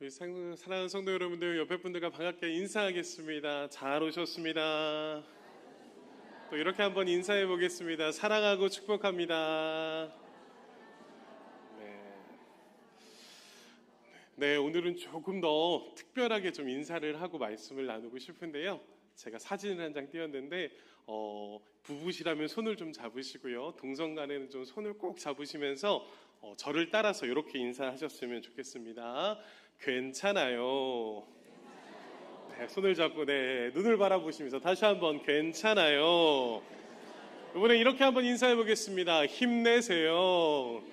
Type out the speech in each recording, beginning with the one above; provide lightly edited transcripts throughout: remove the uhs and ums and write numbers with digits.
우리 사랑하는 성도 여러분들, 옆에 분들과 반갑게 인사하겠습니다. 잘 오셨습니다. 또 이렇게 한번 인사해 보겠습니다. 사랑하고 축복합니다. 네, 오늘은 조금 더 특별하게 좀 인사를 하고 말씀을 나누고 싶은데요. 제가 사진을 한 장 띄웠는데 부부시라면 손을 좀 잡으시고요. 동성 간에는 좀 손을 꼭 잡으시면서 저를 따라서 이렇게 인사하셨으면 좋겠습니다. 괜찮아요. 네, 손을 잡고 눈을 바라보시면서 다시 한번 괜찮아요. 이번에 이렇게 한번 인사해 보겠습니다. 힘내세요.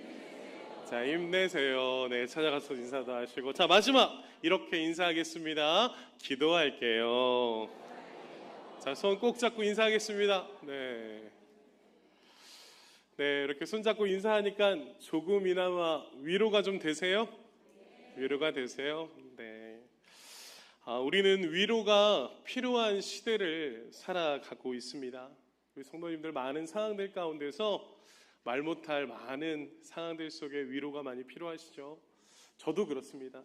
자, 힘내세요. 네, 찾아가서 인사도 하시고. 자, 마지막 이렇게 인사하겠습니다. 기도할게요. 자, 손 꼭 잡고 인사하겠습니다. 네, 이렇게 손 잡고 인사하니까 조금이나마 위로가 좀 되세요? 위로가 되세요? 네. 우리는 위로가 필요한 시대를 살아가고 있습니다. 우리 성도님들 많은 상황들 가운데서 말 못할 많은 상황들 속에 위로가 많이 필요하시죠? 저도 그렇습니다.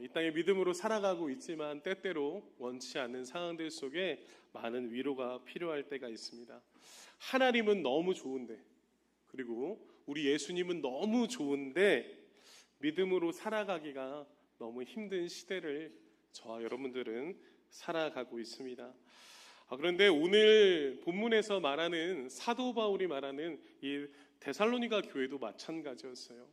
이 땅에 믿음으로 살아가고 있지만 때때로 원치 않는 상황들 속에 많은 위로가 필요할 때가 있습니다. 하나님은 너무 좋은데, 그리고 우리 예수님은 너무 좋은데 믿음으로 살아가기가 너무 힘든 시대를 저와 여러분들은 살아가고 있습니다. 그런데 오늘 본문에서 말하는 사도 바울이 말하는 이 데살로니가 교회도 마찬가지였어요.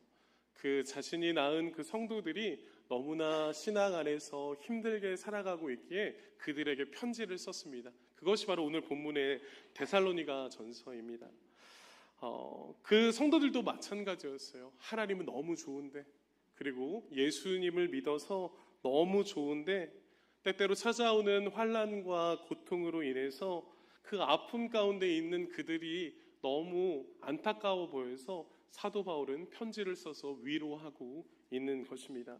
그 자신이 낳은 그 성도들이 너무나 신앙 안에서 힘들게 살아가고 있기에 그들에게 편지를 썼습니다. 그것이 바로 오늘 본문의 데살로니가 전서입니다. 그 성도들도 마찬가지였어요. 하나님은 너무 좋은데, 그리고 예수님을 믿어서 너무 좋은데 때때로 찾아오는 환난과 고통으로 인해서 그 아픔 가운데 있는 그들이 너무 안타까워 보여서 사도 바울은 편지를 써서 위로하고 있는 것입니다.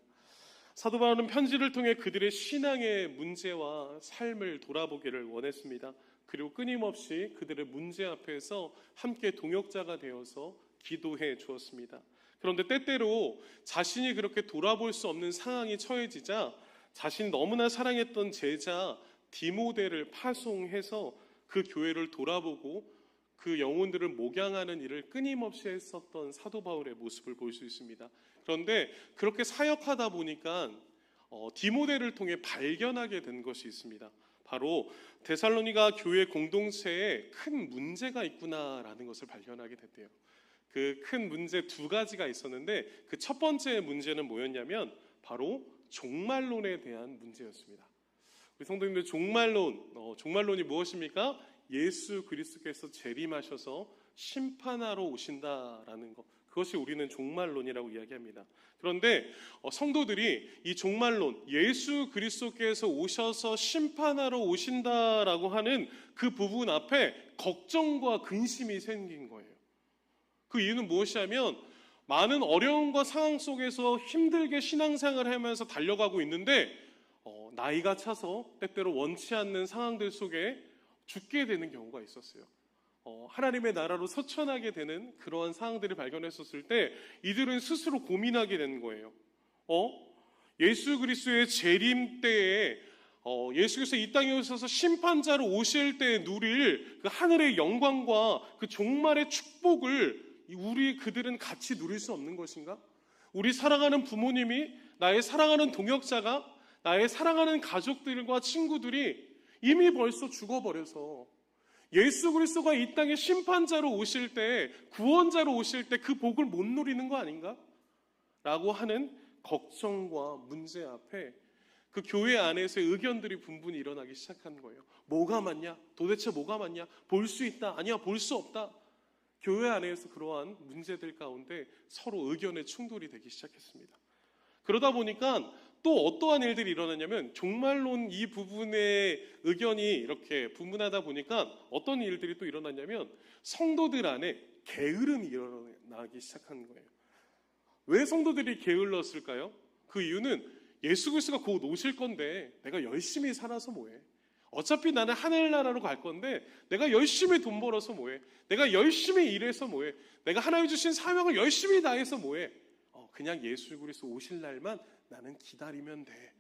사도 바울은 편지를 통해 그들의 신앙의 문제와 삶을 돌아보기를 원했습니다. 그리고 끊임없이 그들의 문제 앞에서 함께 동역자가 되어서 기도해 주었습니다. 그런데 때때로 자신이 그렇게 돌아볼 수 없는 상황이 처해지자 자신이 너무나 사랑했던 제자 디모데를 파송해서 그 교회를 돌아보고 그 영혼들을 목양하는 일을 끊임없이 했었던 사도 바울의 모습을 볼 수 있습니다. 그런데 그렇게 사역하다 보니까 디모데를 통해 발견하게 된 것이 있습니다. 바로 데살로니가 교회 공동체에 큰 문제가 있구나라는 것을 발견하게 됐대요. 그 큰 문제 두 가지가 있었는데 그 첫 번째 문제는 뭐였냐면 바로 종말론에 대한 문제였습니다. 우리 성도님들, 종말론이 무엇입니까? 예수 그리스도께서 재림하셔서 심판하러 오신다라는 것, 그것이 우리는 종말론이라고 이야기합니다. 그런데 성도들이 이 종말론, 예수 그리스도께서 오셔서 심판하러 오신다라고 하는 그 부분 앞에 걱정과 근심이 생긴 거예요. 그 이유는 무엇이냐면 많은 어려움과 상황 속에서 힘들게 신앙생활을 하면서 달려가고 있는데 나이가 차서 때때로 원치 않는 상황들 속에 죽게 되는 경우가 있었어요. 하나님의 나라로 서천하게 되는 그러한 상황들을 발견했었을 때 이들은 스스로 고민하게 되는 거예요. 예수 그리스도의 재림 때에 예수 그리스도 이 땅에 오셔서 심판자로 오실 때 누릴 그 하늘의 영광과 그 종말의 축복을 그들은 같이 누릴 수 없는 것인가? 우리 사랑하는 부모님이, 나의 사랑하는 동역자가, 나의 사랑하는 가족들과 친구들이 이미 벌써 죽어버려서 예수 그리스도가 이 땅에 심판자로 오실 때, 구원자로 오실 때 그 복을 못 누리는 거 아닌가? 라고 하는 걱정과 문제 앞에 그 교회 안에서의 의견들이 분분히 일어나기 시작한 거예요. 뭐가 맞냐? 도대체 뭐가 맞냐? 볼 수 있다? 아니야, 볼 수 없다? 교회 안에서 그러한 문제들 가운데 서로 의견의 충돌이 되기 시작했습니다. 그러다 보니까 또 어떠한 일들이 일어났냐면 종말론 이 부분의 의견이 이렇게 분분하다 보니까 어떤 일들이 또 일어났냐면 성도들 안에 게으름이 일어나기 시작한 거예요. 왜 성도들이 게을렀을까요? 그 이유는 예수 그리스도가 곧 오실 건데 내가 열심히 살아서 뭐해? 어차피 나는 하늘나라로 갈 건데 내가 열심히 돈 벌어서 뭐해? 내가 열심히 일해서 뭐해? 내가 하나님 주신 사명을 열심히 다해서 뭐해? 그냥 예수 그리스도 오실 날만 나는 기다리면 돼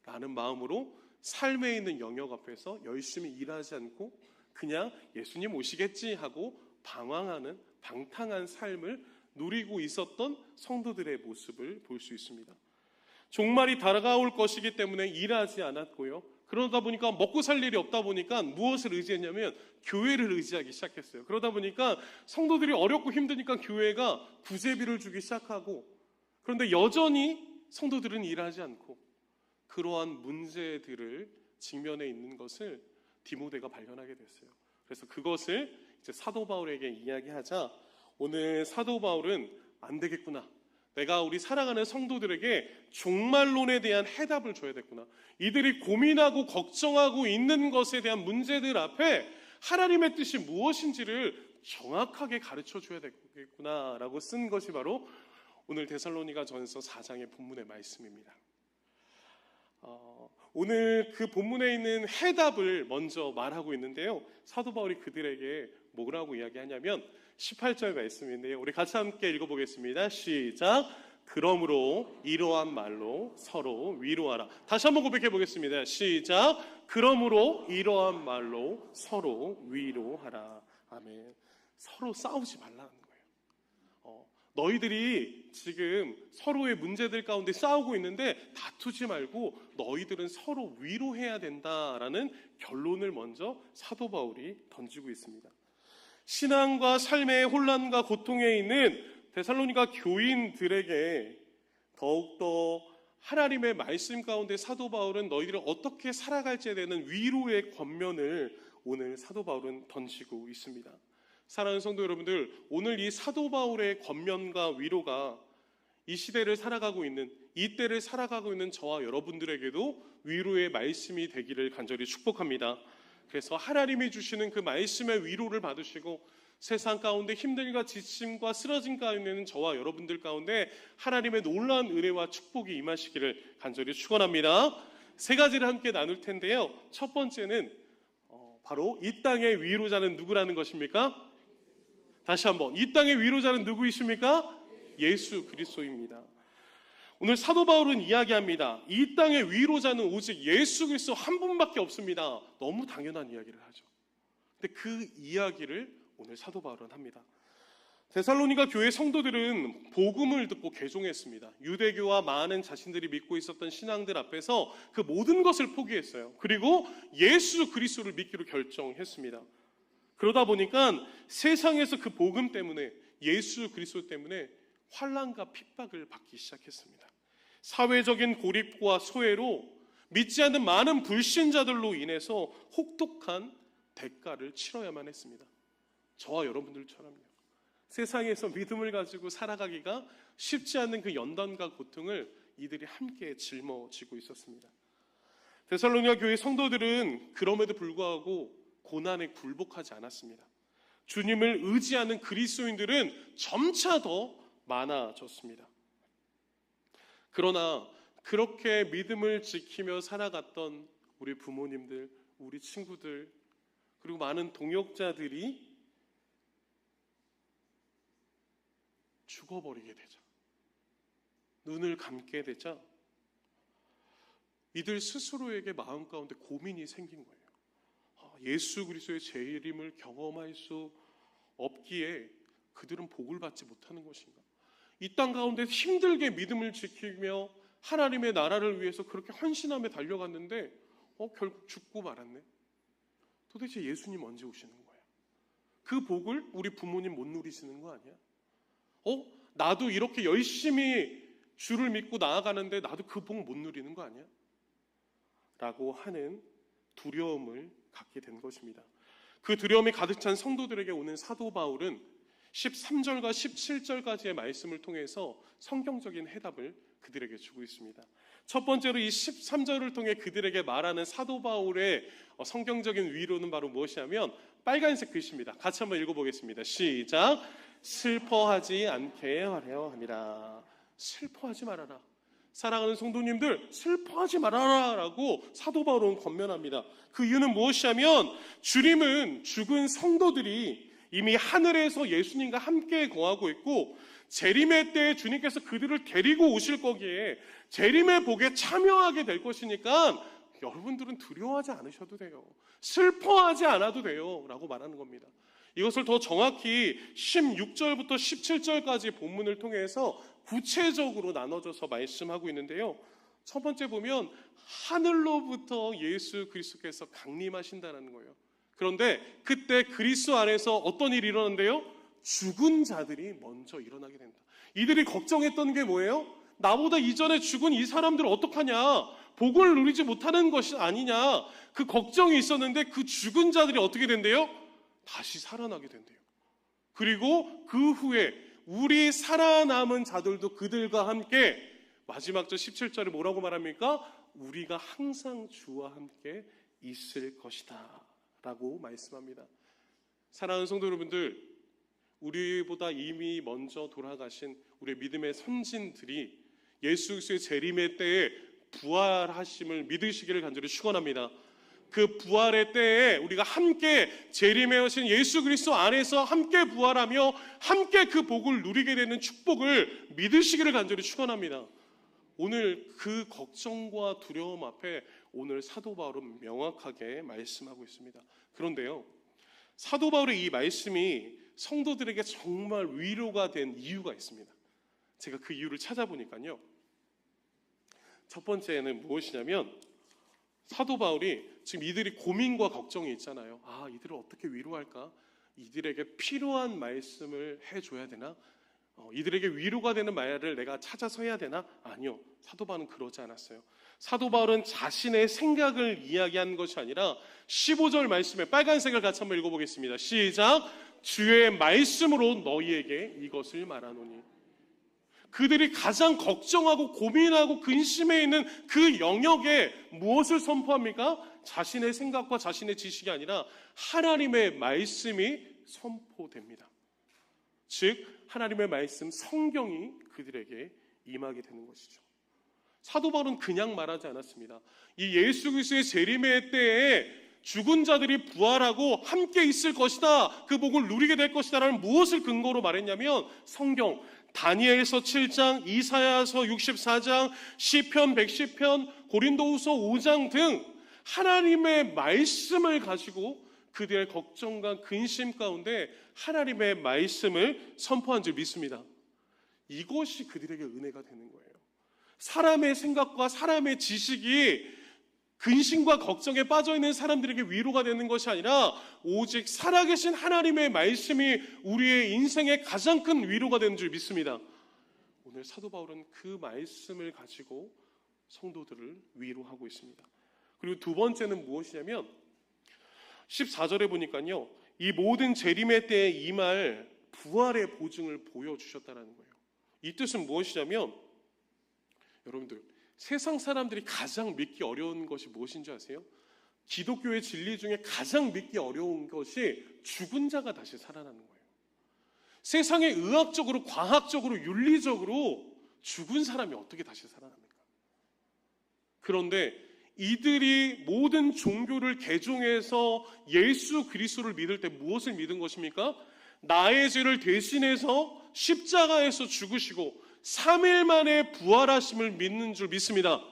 라는 마음으로 삶에 있는 영역 앞에서 열심히 일하지 않고 그냥 예수님 오시겠지 하고 방황하는 방탕한 삶을 누리고 있었던 성도들의 모습을 볼 수 있습니다. 종말이 다가올 것이기 때문에 일하지 않았고요. 그러다 보니까 먹고 살 일이 없다 보니까 무엇을 의지했냐면 교회를 의지하기 시작했어요. 그러다 보니까 성도들이 어렵고 힘드니까 교회가 구제비를 주기 시작하고, 그런데 여전히 성도들은 일하지 않고 그러한 문제들을 직면해 있는 것을 디모데가 발견하게 됐어요. 그래서 그것을 이제 사도 바울에게 이야기하자 오늘 사도 바울은 안 되겠구나. 내가 우리 사랑하는 성도들에게 종말론에 대한 해답을 줘야겠구나. 이들이 고민하고 걱정하고 있는 것에 대한 문제들 앞에 하나님의 뜻이 무엇인지를 정확하게 가르쳐 줘야 되겠구나라고 쓴 것이 바로 오늘 데살로니가전서 4장의 본문의 말씀입니다. 오늘 그 본문에 있는 해답을 먼저 말하고 있는데요. 사도 바울이 그들에게 뭐라고 이야기하냐면 18절 말씀인데요. 우리 같이 함께 읽어보겠습니다. 시작. 그러므로 이러한 말로 서로 위로하라. 다시 한번 고백해 보겠습니다. 시작. 그러므로 이러한 말로 서로 위로하라. 아멘. 서로 싸우지 말라는 거예요. 너희들이 지금 서로의 문제들 가운데 싸우고 있는데 다투지 말고 너희들은 서로 위로해야 된다라는 결론을 먼저 사도 바울이 던지고 있습니다. 신앙과 삶의 혼란과 고통에 있는 데살로니가 교인들에게 더욱더 하나님의 말씀 가운데 사도 바울은 너희들이 어떻게 살아갈지에 대한 위로의 권면을 오늘 사도 바울은 던지고 있습니다. 사랑하는 성도 여러분들, 오늘 이 사도 바울의 권면과 위로가 이 시대를 살아가고 있는, 이 때를 살아가고 있는 저와 여러분들에게도 위로의 말씀이 되기를 간절히 축복합니다. 그래서 하나님이 주시는 그 말씀의 위로를 받으시고 세상 가운데 힘듦과 지침과 쓰러짐 가운데 있는 저와 여러분들 가운데 하나님의 놀라운 은혜와 축복이 임하시기를 간절히 축원합니다. 세 가지를 함께 나눌 텐데요. 첫 번째는 바로 이 땅의 위로자는 누구라는 것입니까? 다시 한번, 이 땅의 위로자는 누구이십니까? 예수 그리스도입니다. 오늘 사도 바울은 이야기합니다. 이 땅의 위로자는 오직 예수 그리스도 한 분밖에 없습니다. 너무 당연한 이야기를 하죠. 근데 그 이야기를 오늘 사도 바울은 합니다. 데살로니가 교회 성도들은 복음을 듣고 개종했습니다. 유대교와 많은 자신들이 믿고 있었던 신앙들 앞에서 그 모든 것을 포기했어요. 그리고 예수 그리스도를 믿기로 결정했습니다. 그러다 보니까 세상에서 그 복음 때문에, 예수 그리스도 때문에 환난과 핍박을 받기 시작했습니다. 사회적인 고립과 소외로 믿지 않는 많은 불신자들로 인해서 혹독한 대가를 치러야만 했습니다. 저와 여러분들처럼요. 세상에서 믿음을 가지고 살아가기가 쉽지 않는 그 연단과 고통을 이들이 함께 짊어지고 있었습니다. 데살로니가 교회 성도들은 그럼에도 불구하고 고난에 굴복하지 않았습니다. 주님을 의지하는 그리스도인들은 점차 더 많아졌습니다. 그러나 그렇게 믿음을 지키며 살아갔던 우리 부모님들, 우리 친구들, 그리고 많은 동역자들이 죽어버리게 되자, 눈을 감게 되자 이들 스스로에게 마음 가운데 고민이 생긴 거예요. 예수 그리스도의 재림을 경험할 수 없기에 그들은 복을 받지 못하는 것인가? 이 땅 가운데 힘들게 믿음을 지키며 하나님의 나라를 위해서 그렇게 헌신하며 달려갔는데 결국 죽고 말았네. 도대체 예수님 언제 오시는 거야? 그 복을 우리 부모님 못 누리시는 거 아니야? 나도 이렇게 열심히 주를 믿고 나아가는데 나도 그 복 못 누리는 거 아니야? 라고 하는 두려움을 갖게 된 것입니다. 그 두려움이 가득 찬 성도들에게 오는 사도 바울은 13절과 17절까지의 말씀을 통해서 성경적인 해답을 그들에게 주고 있습니다. 첫 번째로 이 13절을 통해 그들에게 말하는 사도 바울의 성경적인 위로는 바로 무엇이냐면 빨간색 글씨입니다. 같이 한번 읽어보겠습니다. 시작. 슬퍼하지 않게 하려 함이라. 슬퍼하지 말아라. 사랑하는 성도님들, 슬퍼하지 말아라 라고 사도 바울은 권면합니다. 그 이유는 무엇이냐면 주님은 죽은 성도들이 이미 하늘에서 예수님과 함께 거하고 있고 재림의 때에 주님께서 그들을 데리고 오실 거기에 재림의 복에 참여하게 될 것이니까 여러분들은 두려워하지 않으셔도 돼요. 슬퍼하지 않아도 돼요. 라고 말하는 겁니다. 이것을 더 정확히 16절부터 17절까지 본문을 통해서 구체적으로 나눠져서 말씀하고 있는데요. 첫 번째 보면 하늘로부터 예수 그리스도께서 강림하신다는 거예요. 그런데 그때 그리스도 안에서 어떤 일이 일어난대요? 죽은 자들이 먼저 일어나게 된다. 이들이 걱정했던 게 뭐예요? 나보다 이전에 죽은 이 사람들 어떡하냐? 복을 누리지 못하는 것이 아니냐? 그 걱정이 있었는데 그 죽은 자들이 어떻게 된대요? 다시 살아나게 된대요. 그리고 그 후에 우리 살아남은 자들도 그들과 함께 마지막 절 17절에 뭐라고 말합니까? 우리가 항상 주와 함께 있을 것이다 라고 말씀합니다. 사랑하는 성도 여러분들, 우리보다 이미 먼저 돌아가신 우리 믿음의 선진들이 예수 그리스도의 재림의 때에 부활하심을 믿으시기를 간절히 축원합니다. 그 부활의 때에 우리가 함께 재림에 오신 예수 그리스도 안에서 함께 부활하며 함께 그 복을 누리게 되는 축복을 믿으시기를 간절히 축원합니다. 오늘 그 걱정과 두려움 앞에 오늘 사도 바울은 명확하게 말씀하고 있습니다. 그런데요, 사도 바울의 이 말씀이 성도들에게 정말 위로가 된 이유가 있습니다. 제가 그 이유를 찾아보니까요, 첫 번째는 무엇이냐면 사도 바울이 지금 이들이 고민과 걱정이 있잖아요. 이들을 어떻게 위로할까? 이들에게 필요한 말씀을 해줘야 되나? 이들에게 위로가 되는 말을 내가 찾아서 해야 되나? 아니요, 사도 바울은 그러지 않았어요. 사도 바울은 자신의 생각을 이야기한 것이 아니라 15절 말씀에 빨간색을 같이 한번 읽어보겠습니다. 시작! 주의 말씀으로 너희에게 이것을 말하노니. 그들이 가장 걱정하고 고민하고 근심해 있는 그 영역에 무엇을 선포합니까? 자신의 생각과 자신의 지식이 아니라 하나님의 말씀이 선포됩니다. 즉 하나님의 말씀, 성경이 그들에게 임하게 되는 것이죠. 사도 바울은 그냥 말하지 않았습니다. 이 예수 그리스도의 재림의 때에 죽은 자들이 부활하고 함께 있을 것이다, 그 복을 누리게 될 것이다 라는 무엇을 근거로 말했냐면 성경, 다니엘서 7장, 이사야서 64장, 시편 110편, 고린도후서 5장 등 하나님의 말씀을 가지고 그들의 걱정과 근심 가운데 하나님의 말씀을 선포한 줄 믿습니다. 이것이 그들에게 은혜가 되는 거예요. 사람의 생각과 사람의 지식이 근심과 걱정에 빠져있는 사람들에게 위로가 되는 것이 아니라 오직 살아계신 하나님의 말씀이 우리의 인생의 가장 큰 위로가 되는 줄 믿습니다. 오늘 사도 바울은 그 말씀을 가지고 성도들을 위로하고 있습니다. 그리고 두 번째는 무엇이냐면 14절에 보니까요, 이 모든 재림의 때에 임할 부활의 보증을 보여주셨다는 거예요. 이 뜻은 무엇이냐면 여러분들, 세상 사람들이 가장 믿기 어려운 것이 무엇인지 아세요? 기독교의 진리 중에 가장 믿기 어려운 것이 죽은 자가 다시 살아나는 거예요. 세상에 의학적으로, 과학적으로, 윤리적으로 죽은 사람이 어떻게 다시 살아납니까? 그런데 이들이 모든 종교를 개종해서 예수 그리스도를 믿을 때 무엇을 믿은 것입니까? 나의 죄를 대신해서 십자가에서 죽으시고 3일 만에 부활하심을 믿는 줄 믿습니다.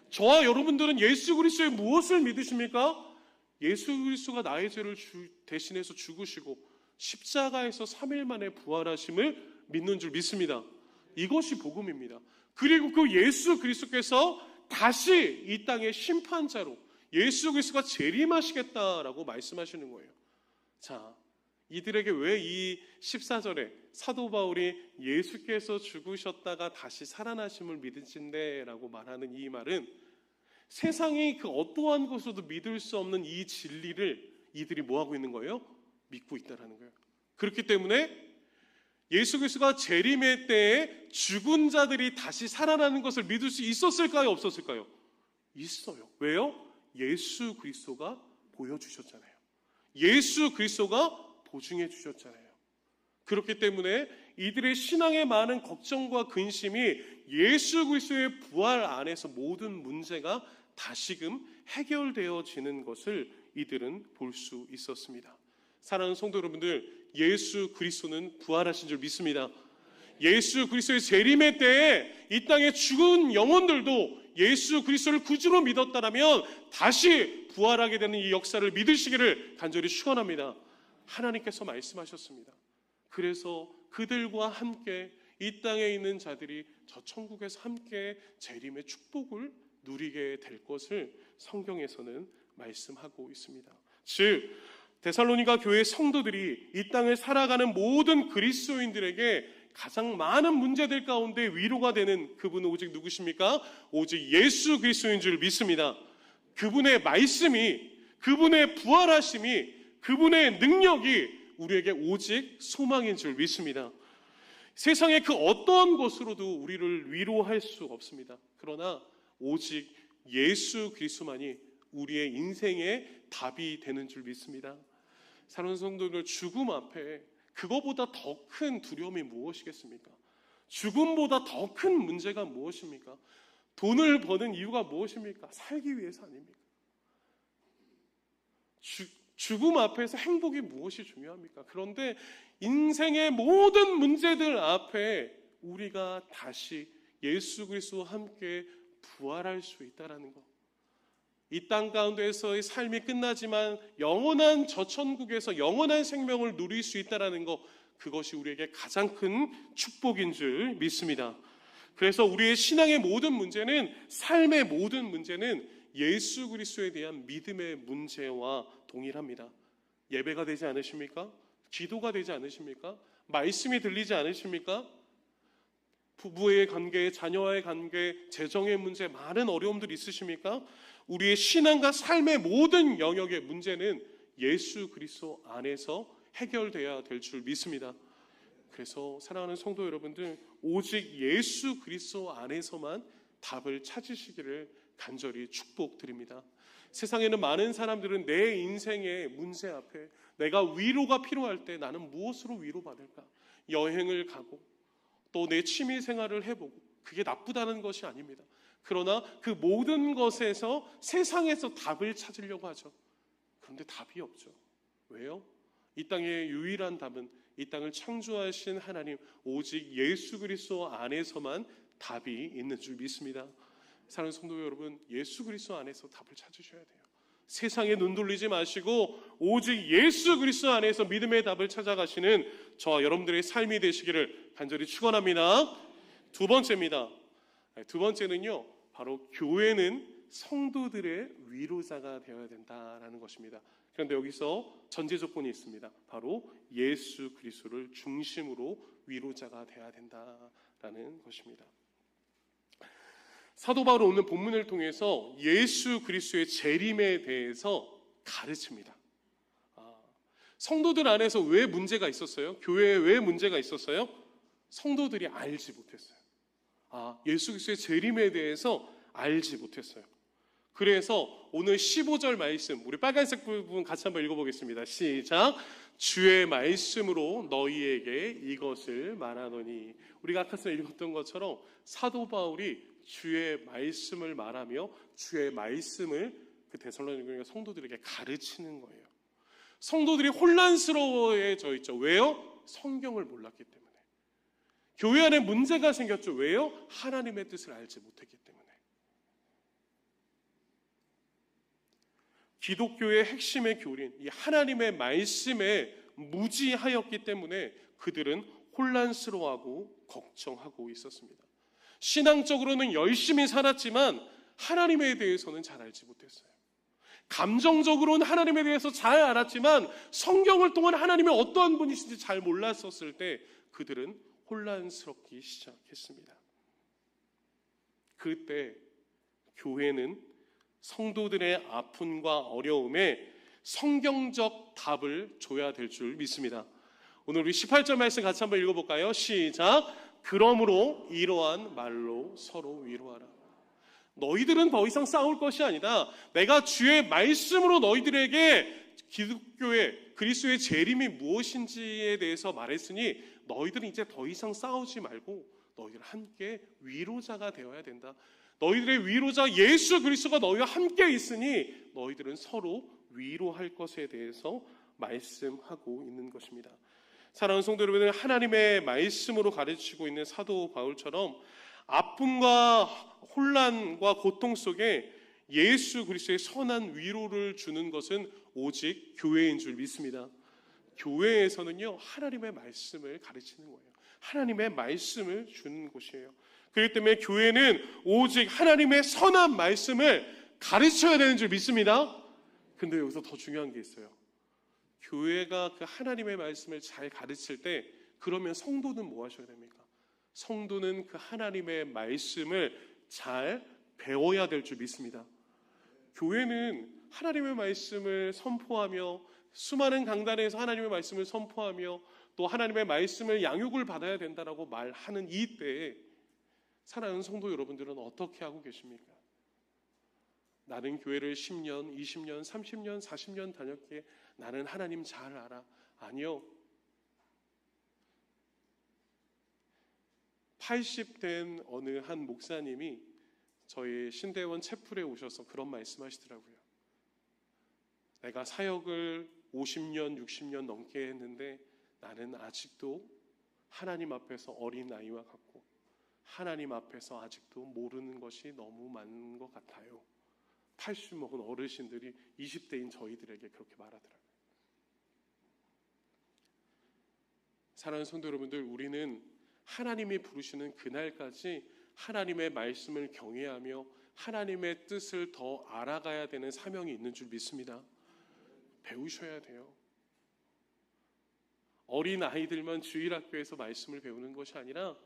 저와 여러분들은 예수 그리스도의 무엇을 믿으십니까? 예수 그리스도가 나의 죄를 대신해서 죽으시고 십자가에서 3일 만에 부활하심을 믿는 줄 믿습니다. 이것이 복음입니다. 그리고 그 예수 그리스도께서 다시 이 땅의 심판자로 예수 그리스도가 재림하시겠다라고 말씀하시는 거예요. 자, 이들에게 왜 이 14절에 사도 바울이 예수께서 죽으셨다가 다시 살아나심을 믿으신데 라고 말하는 이 말은 세상이 그 어떠한 것으로도 믿을 수 없는 이 진리를 이들이 뭐하고 있는 거예요? 믿고 있다는 거예요. 그렇기 때문에 예수 그리스도가 재림의 때에 죽은 자들이 다시 살아나는 것을 믿을 수 있었을까요? 없었을까요? 있어요. 왜요? 예수 그리스도가 보여주셨잖아요. 예수 그리스도가 보증해 주셨잖아요. 그렇기 때문에 이들의 신앙에 많은 걱정과 근심이 예수 그리스도의 부활 안에서 모든 문제가 다시금 해결되어지는 것을 이들은 볼 수 있었습니다. 사랑하는 성도 여러분들, 예수 그리스도는 부활하신 줄 믿습니다. 예수 그리스도의 재림의 때에 이 땅에 죽은 영혼들도 예수 그리스도를 구주로 믿었다라면 다시 부활하게 되는 이 역사를 믿으시기를 간절히 축원합니다. 하나님께서 말씀하셨습니다. 그래서 그들과 함께 이 땅에 있는 자들이 저 천국에서 함께 재림의 축복을 누리게 될 것을 성경에서는 말씀하고 있습니다. 즉 데살로니가 교회 성도들이 이 땅을 살아가는 모든 그리스도인들에게 가장 많은 문제들 가운데 위로가 되는 그분은 오직 누구십니까? 오직 예수 그리스도인 줄 믿습니다. 그분의 말씀이, 그분의 부활하심이, 그분의 능력이 우리에게 오직 소망인 줄 믿습니다. 세상의 그 어떠한 것으로도 우리를 위로할 수 없습니다. 그러나 오직 예수 그리스도만이 우리의 인생의 답이 되는 줄 믿습니다. 사랑하는 성도들, 죽음 앞에 그거보다 더 큰 두려움이 무엇이겠습니까? 죽음보다 더 큰 문제가 무엇입니까? 돈을 버는 이유가 무엇입니까? 살기 위해서 아닙니까? 죽음 앞에서 행복이 무엇이 중요합니까? 그런데 인생의 모든 문제들 앞에 우리가 다시 예수 그리스도와 함께 부활할 수 있다는 것, 이 땅 가운데서의 삶이 끝나지만 영원한 저 천국에서 영원한 생명을 누릴 수 있다는 것, 그것이 우리에게 가장 큰 축복인 줄 믿습니다. 그래서 우리의 신앙의 모든 문제는, 삶의 모든 문제는 예수 그리스도에 대한 믿음의 문제와 동일합니다. 예배가 되지 않으십니까? 기도가 되지 않으십니까? 말씀이 들리지 않으십니까? 부부의 관계, 자녀와의 관계, 재정의 문제, 많은 어려움들이 있으십니까? 우리의 신앙과 삶의 모든 영역의 문제는 예수 그리스도 안에서 해결돼야 될 줄 믿습니다. 그래서 사랑하는 성도 여러분들, 오직 예수 그리스도 안에서만 답을 찾으시기를 간절히 축복드립니다. 세상에는 많은 사람들은 내 인생의 문제 앞에 내가 위로가 필요할 때 나는 무엇으로 위로받을까? 여행을 가고 또 내 취미 생활을 해보고, 그게 나쁘다는 것이 아닙니다. 그러나 그 모든 것에서 세상에서 답을 찾으려고 하죠. 그런데 답이 없죠. 왜요? 이 땅의 유일한 답은 이 땅을 창조하신 하나님 오직 예수 그리스도 안에서만 답이 있는 줄 믿습니다. 사랑하는 성도 여러분, 예수 그리스도 안에서 답을 찾으셔야 돼요. 세상에 눈 돌리지 마시고 오직 예수 그리스도 안에서 믿음의 답을 찾아가시는 저와 여러분들의 삶이 되시기를 간절히 축원합니다. 두 번째입니다. 두 번째는요, 바로 교회는 성도들의 위로자가 되어야 된다라는 것입니다. 그런데 여기서 전제 조건이 있습니다. 바로 예수 그리스도를 중심으로 위로자가 되어야 된다라는 것입니다. 사도 바울은 오늘 본문을 통해서 예수 그리스도의 재림에 대해서 가르칩니다. 성도들 안에서 왜 문제가 있었어요? 교회에 왜 문제가 있었어요? 성도들이 알지 못했어요. 예수 그리스도의 재림에 대해서 알지 못했어요. 그래서 오늘 15절 말씀, 우리 빨간색 부분 같이 한번 읽어보겠습니다. 시작. 주의 말씀으로 너희에게 이것을 말하노니. 우리가 아까 읽었던 것처럼 사도 바울이 주의 말씀을 말하며 주의 말씀을 그 데살로니가 성도들에게 가르치는 거예요. 성도들이 혼란스러워져 있죠. 왜요? 성경을 몰랐기 때문에. 교회 안에 문제가 생겼죠. 왜요? 하나님의 뜻을 알지 못했기 때문에. 기독교의 핵심의 교리인 이 하나님의 말씀에 무지하였기 때문에 그들은 혼란스러워하고 걱정하고 있었습니다. 신앙적으로는 열심히 살았지만 하나님에 대해서는 잘 알지 못했어요. 감정적으로는 하나님에 대해서 잘 알았지만 성경을 통한 하나님이 어떠한 분이신지 잘 몰랐었을 때 그들은 혼란스럽기 시작했습니다. 그때 교회는 성도들의 아픔과 어려움에 성경적 답을 줘야 될 줄 믿습니다. 오늘 우리 18절 말씀 같이 한번 읽어볼까요? 시작. 그러므로 이러한 말로 서로 위로하라. 너희들은 더 이상 싸울 것이 아니다. 내가 주의 말씀으로 너희들에게 기독교의 그리스도의 재림이 무엇인지에 대해서 말했으니 너희들은 이제 더 이상 싸우지 말고 너희들 함께 위로자가 되어야 된다. 너희들의 위로자 예수 그리스도가 너희와 함께 있으니 너희들은 서로 위로할 것에 대해서 말씀하고 있는 것입니다. 사랑하는 성도 여러분, 하나님의 말씀으로 가르치고 있는 사도 바울처럼 아픔과 혼란과 고통 속에 예수 그리스도의 선한 위로를 주는 것은 오직 교회인 줄 믿습니다. 교회에서는요, 하나님의 말씀을 가르치는 거예요. 하나님의 말씀을 주는 곳이에요. 그렇기 때문에 교회는 오직 하나님의 선한 말씀을 가르쳐야 되는 줄 믿습니다. 근데 여기서 더 중요한 게 있어요. 교회가 그 하나님의 말씀을 잘 가르칠 때, 그러면 성도는 뭐 하셔야 됩니까? 성도는 그 하나님의 말씀을 잘 배워야 될 줄 믿습니다. 교회는 하나님의 말씀을 선포하며 수많은 강단에서 하나님의 말씀을 선포하며 또 하나님의 말씀을 양육을 받아야 된다라고 말하는 이 때에 사랑하는 성도 여러분들은 어떻게 하고 계십니까? 나는 교회를 10년, 20년, 30년, 40년 다녔기에 나는 하나님 잘 알아. 아니요. 80된 어느 한 목사님이 저희 신대원 채플에 오셔서 그런 말씀하시더라고요. 내가 사역을 50년, 60년 넘게 했는데 나는 아직도 하나님 앞에서 어린 아이와 같고 하나님 앞에서 아직도 모르는 것이 너무 많은 것 같아요. 80 먹은 어르신들이 20대인 저희들에게 그렇게 말하더라고요. 사랑하는 성도 여러분들, 우리는 하나님이 부르시는 그날까지 하나님의 말씀을 경외하며 하나님의 뜻을 더 알아가야 되는 사명이 있는 줄 믿습니다. 배우셔야 돼요. 어린 아이들만 주일학교에서 말씀을 배우는 것이 아니라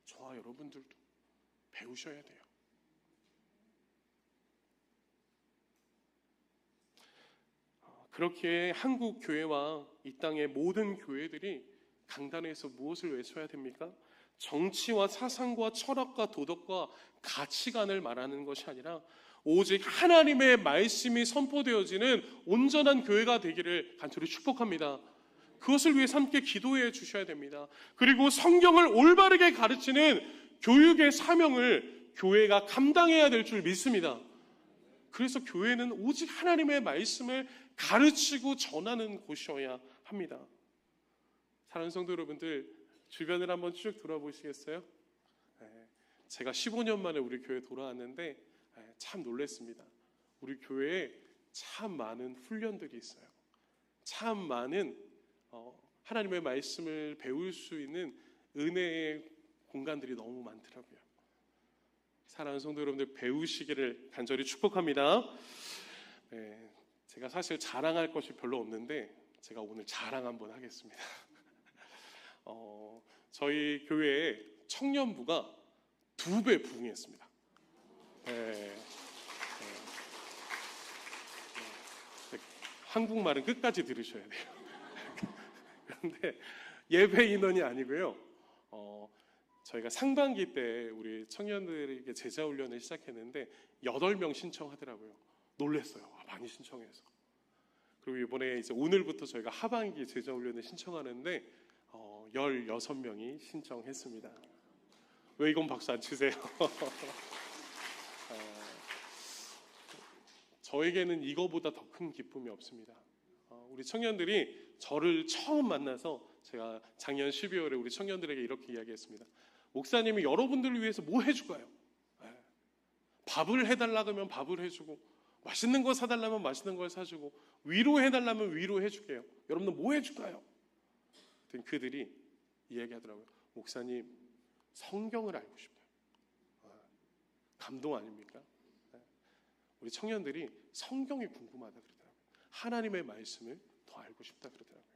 저와 여러분들도 배우셔야 돼요. 그렇게 한국 교회와 이 땅의 모든 교회들이 강단에서 무엇을 외쳐야 됩니까? 정치와 사상과 철학과 도덕과 가치관을 말하는 것이 아니라 오직 하나님의 말씀이 선포되어지는 온전한 교회가 되기를 간절히 축복합니다. 그것을 위해서 함께 기도해 주셔야 됩니다. 그리고 성경을 올바르게 가르치는 교육의 사명을 교회가 감당해야 될 줄 믿습니다. 그래서 교회는 오직 하나님의 말씀을 가르치고 전하는 곳이어야 합니다. 사랑하는 성도 여러분들, 주변을 한번 쭉 돌아보시겠어요? 제가 15년 만에 우리 교회 돌아왔는데 참 놀랐습니다. 우리 교회에 참 많은 훈련들이 있어요. 참 많은 하나님의 말씀을 배울 수 있는 은혜의 공간들이 너무 많더라고요. 사랑하는 성도 여러분들, 배우시기를 간절히 축복합니다. 제가 사실 자랑할 것이 별로 없는데 제가 오늘 자랑 한번 하겠습니다. 저희 교회에 청년부가 2배 부흥했습니다. 한국말은 끝까지 들으셔야 돼요. 그런데 예배 인원이 아니고요. 저희가 상반기 때 우리 청년들에게 제자훈련을 시작했는데 8명 신청하더라고요. 놀랐어요. 많이 신청해서. 그리고 이번에 이제 오늘부터 저희가 하반기 제자훈련을 신청하는데 16명이 신청했습니다. 왜 이건 박수 안 치세요? 저에게는 이거보다 더 큰 기쁨이 없습니다. 우리 청년들이 저를 처음 만나서 제가 작년 12월에 우리 청년들에게 이렇게 이야기했습니다. 목사님이 여러분들을 위해서 뭐 해줄까요? 밥을 해달라 그러면 밥을 해주고, 맛있는 거 사달라면 맛있는 걸 사주고, 위로해달라면 위로해줄게요. 여러분들 뭐 해줄까요? 그들이 이야기하더라고요. 목사님, 성경을 알고 싶어요. 감동 아닙니까? 우리 청년들이 성경이 궁금하다 그러더라고요. 하나님의 말씀을 더 알고 싶다 그러더라고요.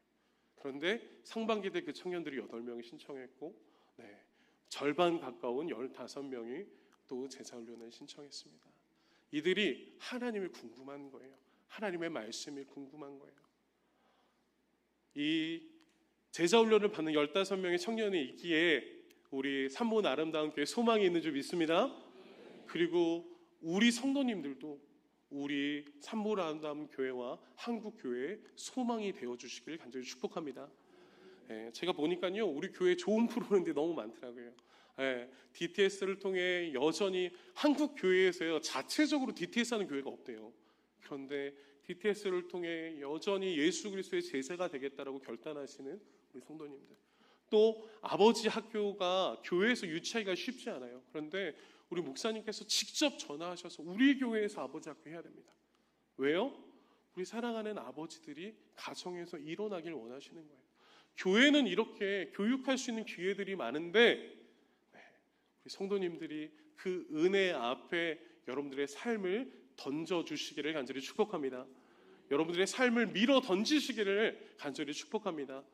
그런데 상반기 때 그 청년들이 8명이 신청했고, 절반 가까운 15명이 또 제자훈련을 신청했습니다. 이들이 하나님이 궁금한 거예요. 하나님의 말씀이 궁금한 거예요. 이 제자훈련을 받는 15명의 청년이 있기에 우리 삼본 아름다운 교회 소망이 있는 줄 믿습니다. 그리고 우리 성도님들도 우리 삼본 아름다운 교회와 한국 교회의 소망이 되어주시길 간절히 축복합니다. 제가 보니까요, 우리 교회 좋은 프로그램들이 너무 많더라고요. DTS를 통해 여전히 한국 교회에서요, 자체적으로 DTS 하는 교회가 없대요. 그런데 DTS를 통해 여전히 예수 그리스도의 제자가 되겠다라고 결단하시는 우리 성도님들. 또 아버지 학교가 교회에서 유치하기가 쉽지 않아요. 그런데 우리 목사님께서 직접 전화하셔서 우리 교회에서 아버지 학교 해야 됩니다. 왜요? 우리 사랑하는 아버지들이 가정에서 일어나길 원하시는 거예요. 교회는 이렇게 교육할 수 있는 기회들이 많은데 우리 성도님들이 그 은혜 앞에 여러분들의 삶을 던져주시기를 간절히 축복합니다. 여러분들의 삶을 밀어 던지시기를 간절히 축복합니다.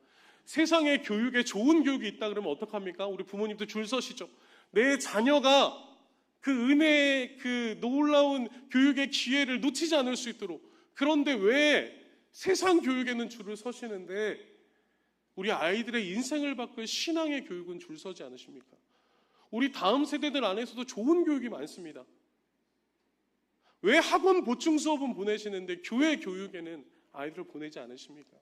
세상에 교육에 좋은 교육이 있다 그러면 어떡합니까? 우리 부모님도 줄 서시죠. 내 자녀가 그 은혜의 그 놀라운 교육의 기회를 놓치지 않을 수 있도록. 그런데 왜 세상 교육에는 줄을 서시는데 우리 아이들의 인생을 바꿀 신앙의 교육은 줄 서지 않으십니까? 우리 다음 세대들 안에서도 좋은 교육이 많습니다. 왜 학원 보충 수업은 보내시는데 교회 교육에는 아이들을 보내지 않으십니까?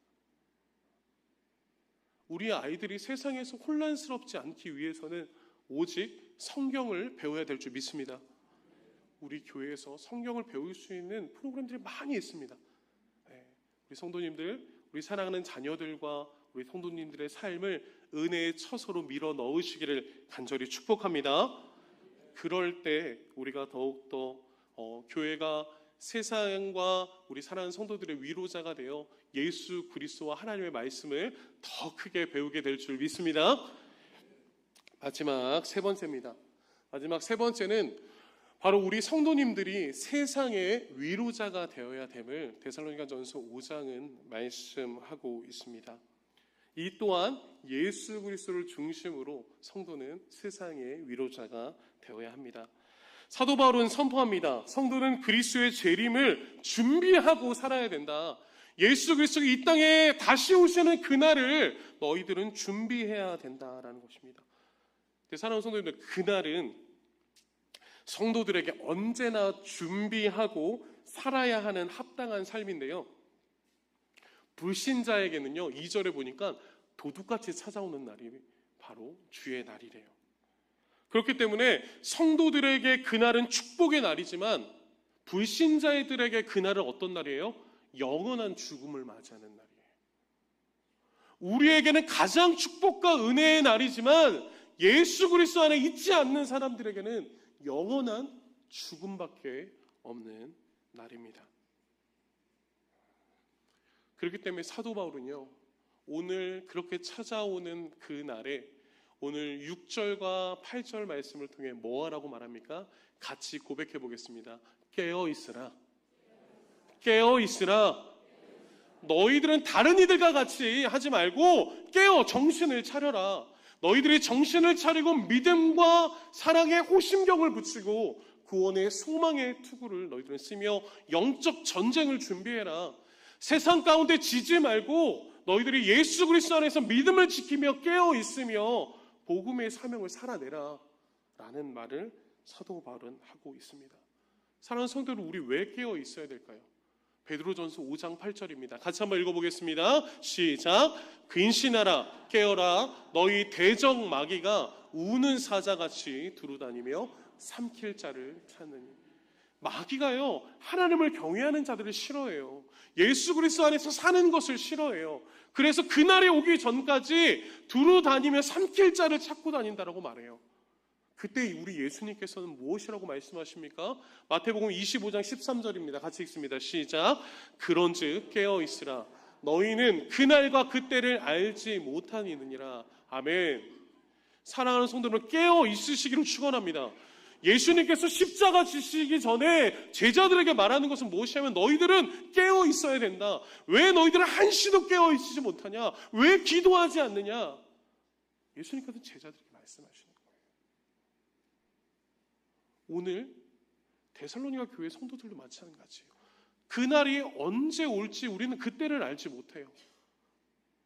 우리 아이들이 세상에서 혼란스럽지 않기 위해서는 오직 성경을 배워야 될 줄 믿습니다. 우리 교회에서 성경을 배울 수 있는 프로그램들이 많이 있습니다. 우리 성도님들, 우리 사랑하는 자녀들과 우리 성도님들의 삶을 은혜의 처소로 밀어 넣으시기를 간절히 축복합니다. 그럴 때 우리가 더욱더 교회가 세상과 우리 사랑하는 성도들의 위로자가 되어 예수 그리스도와 하나님의 말씀을 더 크게 배우게 될 줄 믿습니다. 마지막 세 번째입니다. 마지막 세 번째는 바로 우리 성도님들이 세상의 위로자가 되어야 됨을 데살로니가전서 5장은 말씀하고 있습니다. 이 또한 예수 그리스도를 중심으로 성도는 세상의 위로자가 되어야 합니다. 사도 바울은 선포합니다. 성도는 그리스도의 재림을 준비하고 살아야 된다. 예수 그리스도가 이 땅에 다시 오시는 그날을 너희들은 준비해야 된다라는 것입니다. 사랑하는 성도님들, 그날은 성도들에게 언제나 준비하고 살아야 하는 합당한 삶인데요. 불신자에게는요, 2절에 보니까 도둑같이 찾아오는 날이 바로 주의 날이래요. 그렇기 때문에 성도들에게 그날은 축복의 날이지만 불신자들에게 그날은 어떤 날이에요? 영원한 죽음을 맞이하는 날이에요. 우리에게는 가장 축복과 은혜의 날이지만 예수 그리스도 안에 있지 않는 사람들에게는 영원한 죽음밖에 없는 날입니다. 그렇기 때문에 사도 바울은요, 오늘 그렇게 찾아오는 그 날에 오늘 6절과 8절 말씀을 통해 뭐하라고 말합니까? 같이 고백해 보겠습니다. 깨어 있으라. 깨어 있으라. 너희들은 다른 이들과 같이 하지 말고 깨어 정신을 차려라. 너희들이 정신을 차리고 믿음과 사랑의 호심경을 붙이고 구원의 소망의 투구를 너희들은 쓰며 영적 전쟁을 준비해라. 세상 가운데 지지 말고 너희들이 예수 그리스도 안에서 믿음을 지키며 깨어 있으며 복음의 사명을 살아내라 라는 말을 사도 바울은 하고 있습니다. 사랑하는 성도들, 우리 왜 깨어 있어야 될까요? 베드로전서 5장 8절입니다. 같이 한번 읽어보겠습니다. 시작. 근신하라, 깨어라. 너희 대적 마귀가 우는 사자같이 두루다니며 삼킬 자를 찾느니. 마귀가요, 하나님을 경외하는 자들을 싫어해요. 예수 그리스도 안에서 사는 것을 싫어해요. 그래서 그날이 오기 전까지 두루다니며 삼킬 자를 찾고 다닌다라고 말해요. 그때 우리 예수님께서는 무엇이라고 말씀하십니까? 마태복음 25장 13절입니다. 같이 읽습니다. 시작. 그런즉 깨어 있으라. 너희는 그날과 그때를 알지 못하느니라. 아멘. 사랑하는 성도들, 깨어 있으시기를 축원합니다. 예수님께서 십자가 지시기 전에 제자들에게 말하는 것은 무엇이냐면 너희들은 깨어 있어야 된다. 왜 너희들은 한시도 깨어 있지 못하냐? 왜 기도하지 않느냐? 예수님께서 제자들에게 말씀하시는 거예요. 오늘 데살로니가 교회 성도들도 마찬가지예요. 그날이 언제 올지 우리는 그때를 알지 못해요.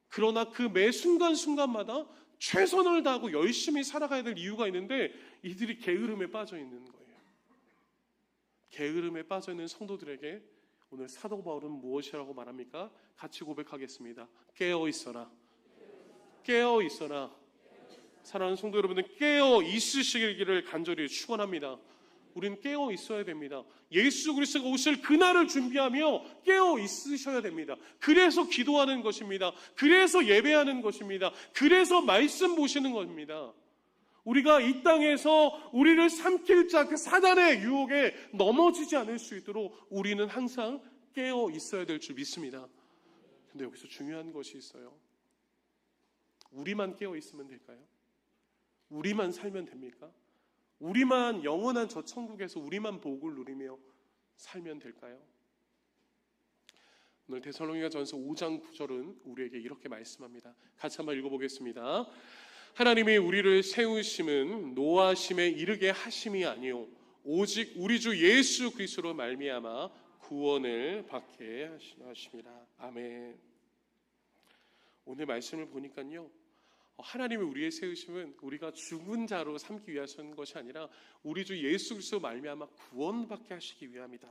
그러나 그 매 순간순간마다 최선을 다하고 열심히 살아가야 될 이유가 있는데 이들이 게으름에 빠져 있는 거예요. 게으름에 빠져 있는 성도들에게 오늘 사도 바울은 무엇이라고 말합니까? 같이 고백하겠습니다. 깨어 있어라. 깨어 있어라. 사랑하는 성도 여러분들, 깨어 있으시기를 간절히 축원합니다. 우리는 깨어 있어야 됩니다. 예수 그리스도가 오실 그날을 준비하며 깨어 있으셔야 됩니다. 그래서 기도하는 것입니다. 그래서 예배하는 것입니다. 그래서 말씀 보시는 겁니다. 우리가 이 땅에서 우리를 삼킬 자 그 사단의 유혹에 넘어지지 않을 수 있도록 우리는 항상 깨어 있어야 될 줄 믿습니다. 근데 여기서 중요한 것이 있어요. 우리만 깨어 있으면 될까요? 우리만 살면 됩니까? 우리만 영원한 저 천국에서 우리만 복을 누리며 살면 될까요? 오늘 데살로니가전서 5장 9절은 우리에게 이렇게 말씀합니다. 같이 한번 읽어보겠습니다. 하나님이 우리를 세우심은 노하심에 이르게 하심이 아니요 오직 우리 주 예수 그리스도로 말미암아 구원을 받게 하심이라. 아멘. 오늘 말씀을 보니까요, 하나님이 우리의 세우심은 우리가 죽은 자로 삼기 위해서는 것이 아니라 우리 주 예수 그리스도 말미암아 구원받게 하시기 위함이다.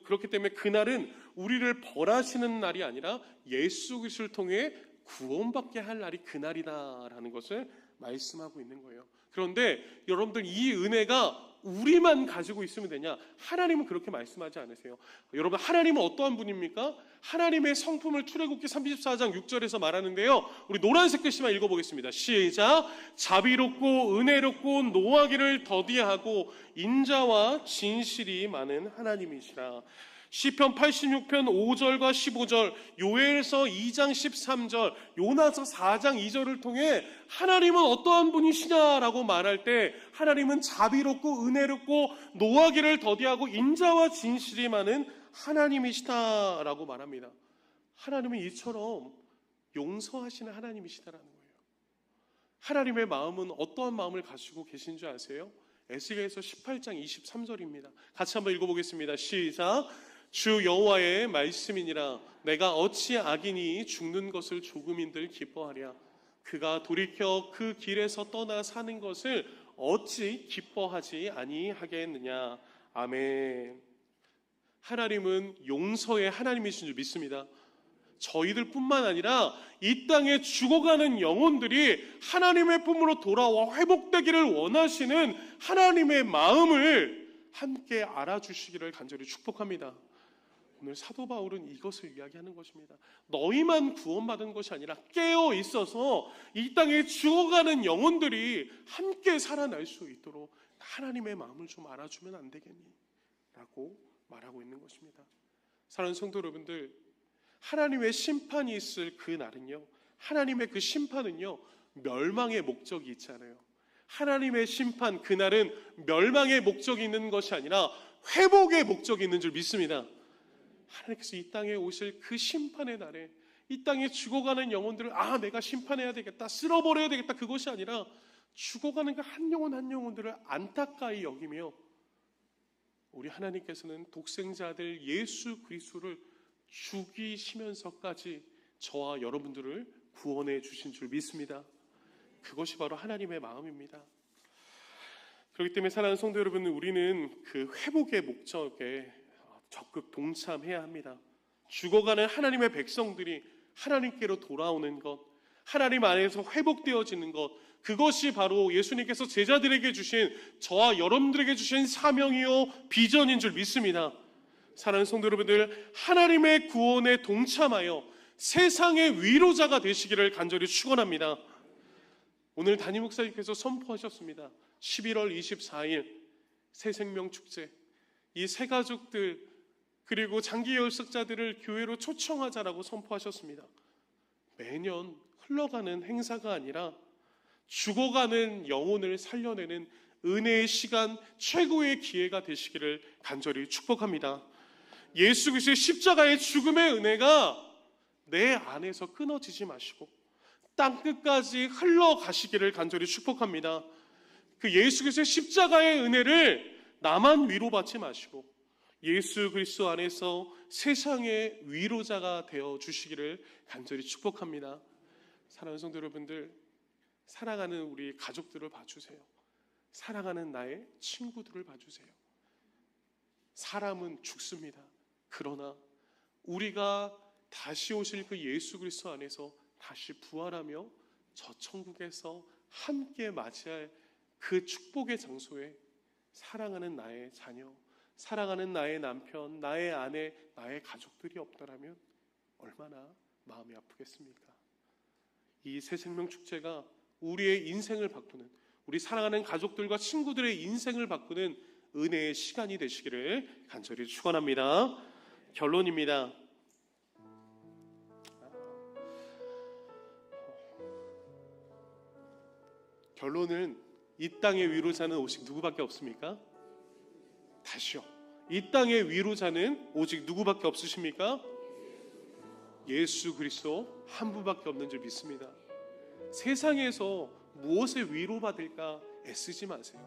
그렇기 때문에 그날은 우리를 벌하시는 날이 아니라 예수 그리스도를 통해 구원받게 할 날이 그날이다라는 것을 말씀하고 있는 거예요. 그런데 여러분들 이 은혜가 우리만 가지고 있으면 되냐? 하나님은 그렇게 말씀하지 않으세요. 여러분, 하나님은 어떠한 분입니까? 하나님의 성품을 출애굽기 34장 6절에서 말하는데요, 우리 노란색 글씨만 읽어보겠습니다. 시작. 자비롭고 은혜롭고 노하기를 더디하고 인자와 진실이 많은 하나님이시라. 시편 86편 5절과 15절, 요엘서 2장 13절, 요나서 4장 2절을 통해 하나님은 어떠한 분이시냐라고 말할 때 하나님은 자비롭고 은혜롭고 노하기를 더디하고 인자와 진실이 많은 하나님이시다라고 말합니다. 하나님은 이처럼 용서하시는 하나님이시다라는 거예요. 하나님의 마음은 어떠한 마음을 가지고 계신 줄 아세요? 에스겔서 18장 23절입니다. 같이 한번 읽어보겠습니다. 시작. 주 여호와의 말씀이니라. 내가 어찌 악인이 죽는 것을 조금인들 기뻐하랴. 그가 돌이켜 그 길에서 떠나 사는 것을 어찌 기뻐하지 아니하겠느냐. 아멘. 하나님은 용서의 하나님이신 줄 믿습니다. 저희들뿐만 아니라 이 땅에 죽어가는 영혼들이 하나님의 품으로 돌아와 회복되기를 원하시는 하나님의 마음을 함께 알아주시기를 간절히 축복합니다. 오늘 사도 바울은 이것을 이야기하는 것입니다. 너희만 구원받은 것이 아니라 깨어 있어서 이 땅에 죽어가는 영혼들이 함께 살아날 수 있도록 하나님의 마음을 좀 알아주면 안 되겠니? 라고 말하고 있는 것입니다. 사랑하는 성도 여러분들, 하나님의 심판이 있을 그 날은요, 하나님의 그 심판은요, 멸망의 목적이 있잖아요. 하나님의 심판, 그날은 멸망의 목적이 있는 것이 아니라 회복의 목적이 있는 줄 믿습니다. 하나님께서 이 땅에 오실 그 심판의 날에 이 땅에 죽어가는 영혼들을 내가 심판해야 되겠다, 쓸어버려야 되겠다, 그것이 아니라 죽어가는 그 한 영혼 한 영혼들을 안타까이 여기며 우리 하나님께서는 독생자들 예수 그리스도를 죽이시면서까지 저와 여러분들을 구원해 주신 줄 믿습니다. 그것이 바로 하나님의 마음입니다. 그렇기 때문에 사랑하는 성도 여러분, 우리는 그 회복의 목적에 적극 동참해야 합니다. 죽어가는 하나님의 백성들이 하나님께로 돌아오는 것, 하나님 안에서 회복되어지는 것, 그것이 바로 예수님께서 제자들에게 주신, 저와 여러분들에게 주신 사명이요 비전인 줄 믿습니다. 사랑하는 성도 여러분들, 하나님의 구원에 동참하여 세상의 위로자가 되시기를 간절히 축원합니다. 오늘 담임 목사님께서 선포하셨습니다. 11월 24일 새생명축제, 이 새 가족들 그리고 장기열석자들을 교회로 초청하자라고 선포하셨습니다. 매년 흘러가는 행사가 아니라 죽어가는 영혼을 살려내는 은혜의 시간, 최고의 기회가 되시기를 간절히 축복합니다. 예수 그리스도의 십자가의 죽음의 은혜가 내 안에서 끊어지지 마시고 땅끝까지 흘러가시기를 간절히 축복합니다. 그 예수 그리스도의 십자가의 은혜를 나만 위로받지 마시고 예수 그리스도 안에서 세상의 위로자가 되어 주시기를 간절히 축복합니다. 사랑하는 성도 여러분들, 사랑하는 우리 가족들을 봐주세요. 사랑하는 나의 친구들을 봐주세요. 사람은 죽습니다. 그러나 우리가 다시 오실 그 예수 그리스도 안에서 다시 부활하며 저 천국에서 함께 맞이할 그 축복의 장소에 사랑하는 나의 자녀, 사랑하는 나의 남편, 나의 아내, 나의 가족들이 없다라면 얼마나 마음이 아프겠습니까? 이 새생명 축제가 우리의 인생을 바꾸는, 우리 사랑하는 가족들과 친구들의 인생을 바꾸는 은혜의 시간이 되시기를 간절히 축원합니다. 결론입니다. 결론은 이 땅의 위로자는 오직 누구밖에 없습니까? 다시요. 이 땅의 위로자는 오직 누구밖에 없으십니까? 예수 그리스도 한 분밖에 없는 줄 믿습니다. 세상에서 무엇에 위로받을까 애쓰지 마세요.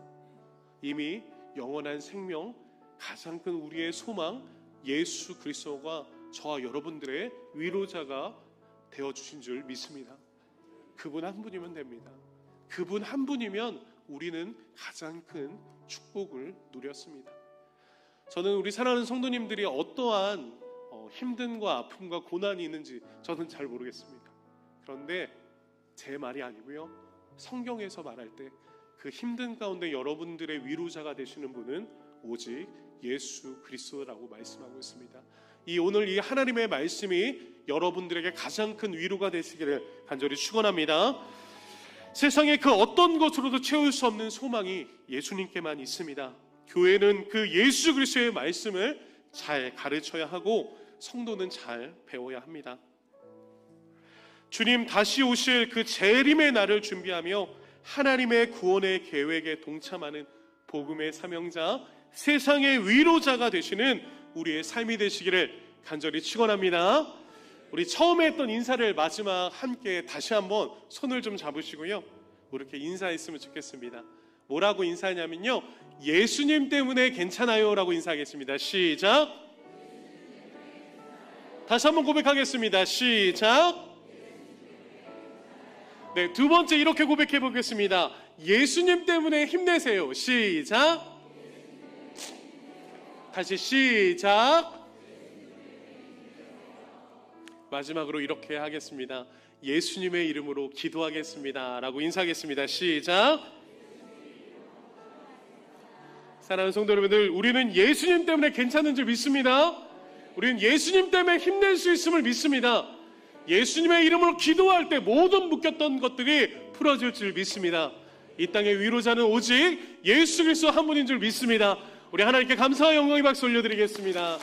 이미 영원한 생명, 가장 큰 우리의 소망 예수 그리스도가 저와 여러분들의 위로자가 되어주신 줄 믿습니다. 그분 한 분이면 됩니다. 그분 한 분이면 우리는 가장 큰 축복을 누렸습니다. 저는 우리 사랑하는 성도님들이 어떠한 힘듦과 아픔과 고난이 있는지 저는 잘 모르겠습니다. 그런데 제 말이 아니고요, 성경에서 말할 때 그 힘든 가운데 여러분들의 위로자가 되시는 분은 오직 예수 그리스도라고 말씀하고 있습니다. 오늘 이 하나님의 말씀이 여러분들에게 가장 큰 위로가 되시기를 간절히 축원합니다. 세상의 그 어떤 것으로도 채울 수 없는 소망이 예수님께만 있습니다. 교회는 그 예수 그리스도의 말씀을 잘 가르쳐야 하고 성도는 잘 배워야 합니다. 주님 다시 오실 그 재림의 날을 준비하며 하나님의 구원의 계획에 동참하는 복음의 사명자, 세상의 위로자가 되시는 우리의 삶이 되시기를 간절히 축원합니다. 우리 처음에 했던 인사를 마지막 함께 다시 한번 손을 좀 잡으시고요, 이렇게 인사했으면 좋겠습니다. 뭐라고 인사하냐면요, 예수님 때문에 괜찮아요 라고 인사하겠습니다. 시작. 다시 한번 고백하겠습니다. 시작. 네, 두 번째 이렇게 고백해 보겠습니다. 예수님 때문에 힘내세요. 시작. 다시 시작. 마지막으로 이렇게 하겠습니다. 예수님의 이름으로 기도하겠습니다 라고 인사하겠습니다. 시작. 사랑하는 성도 여러분들, 우리는 예수님 때문에 괜찮은 줄 믿습니다. 우리는 예수님 때문에 힘낼 수 있음을 믿습니다. 예수님의 이름으로 기도할 때 모든 묶였던 것들이 풀어질 줄 믿습니다. 이 땅의 위로자는 오직 예수 그리스도 한 분인 줄 믿습니다. 우리 하나님께 감사와 영광의 박수 올려드리겠습니다.